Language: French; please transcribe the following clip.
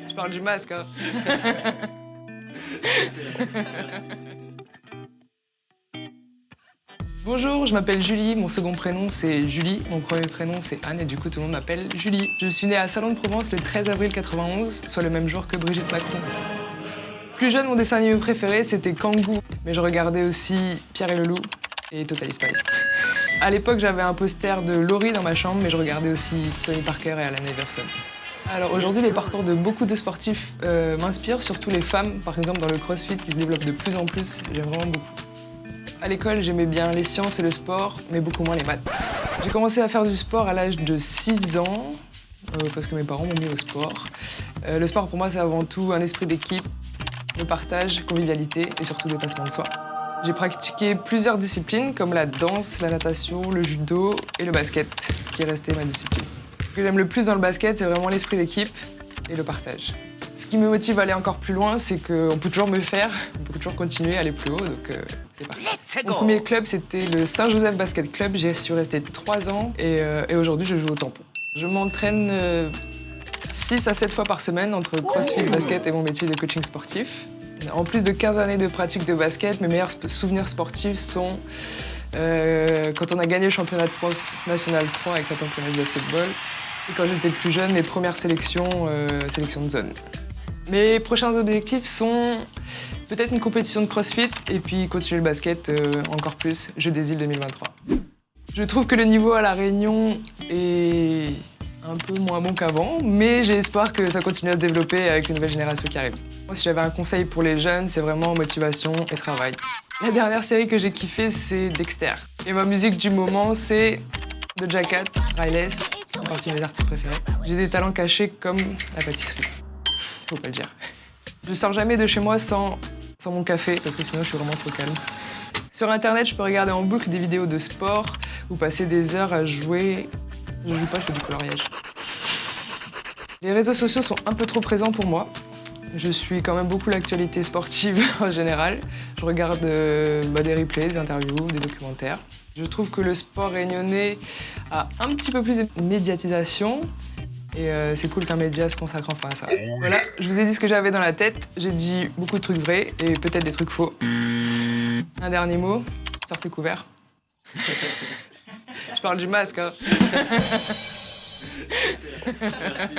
Je parle du masque, hein. Bonjour, je m'appelle Julie, mon second prénom c'est Julie, mon premier prénom c'est Anne et du coup tout le monde m'appelle Julie. Je suis née à Salon de Provence le 13 avril 91, soit le même jour que Brigitte Macron. Plus jeune, mon dessin animé préféré c'était Kangoo, mais je regardais aussi Pierre et le Loup et Totally Spies. À l'époque j'avais un poster de Laurie dans ma chambre, mais je regardais aussi Tony Parker et Alan Iverson. Alors aujourd'hui, les parcours de beaucoup de sportifs m'inspirent, surtout les femmes, par exemple dans le crossfit qui se développe de plus en plus, j'aime vraiment beaucoup. À l'école, j'aimais bien les sciences et le sport, mais beaucoup moins les maths. J'ai commencé à faire du sport à l'âge de 6 ans, parce que mes parents m'ont mis au sport. Le sport, pour moi, c'est avant tout un esprit d'équipe, de partage, convivialité et surtout dépassement de soi. J'ai pratiqué plusieurs disciplines, comme la danse, la natation, le judo et le basket, qui est resté ma discipline. Ce que j'aime le plus dans le basket, c'est vraiment l'esprit d'équipe et le partage. Ce qui me motive à aller encore plus loin, c'est qu'on peut toujours mieux faire, on peut toujours continuer à aller plus haut, donc c'est parti. Mon premier club, c'était le Saint-Joseph Basket Club. J'y suis restée 3 ans et aujourd'hui, je joue au tampon. Je m'entraîne 6 à 7 fois par semaine entre crossfit, basket et mon métier de coaching sportif. En plus de 15 années de pratique de basket, mes meilleurs souvenirs sportifs sont quand on a gagné le championnat de France National 3 avec la tamponnaise basketball et quand j'étais plus jeune, mes premières sélections de zone. Mes prochains objectifs sont peut-être une compétition de crossfit et puis continuer le basket encore plus, Jeux des îles 2023. Je trouve que le niveau à La Réunion est un peu moins bon qu'avant, mais j'ai espoir que ça continue à se développer avec une nouvelle génération qui arrive. Moi, si j'avais un conseil pour les jeunes, c'est vraiment motivation et travail. La dernière série que j'ai kiffée, c'est Dexter. Et ma musique du moment, c'est Doja Cat, Riles, en partie mes artistes préférés. J'ai des talents cachés comme la pâtisserie. Faut pas le dire. Je sors jamais de chez moi sans mon café, parce que sinon je suis vraiment trop calme. Sur internet, je peux regarder en boucle des vidéos de sport ou passer des heures à jouer. Je joue pas, je fais du coloriage. Les réseaux sociaux sont un peu trop présents pour moi. Je suis quand même beaucoup l'actualité sportive en général. Je regarde des replays, des interviews, des documentaires. Je trouve que le sport réunionnais a un petit peu plus de médiatisation. Et c'est cool qu'un média se consacre enfin à ça. Voilà, je vous ai dit ce que j'avais dans la tête. J'ai dit beaucoup de trucs vrais et peut-être des trucs faux. Un dernier mot, sortez couverts. Je parle du masque, hein. Merci.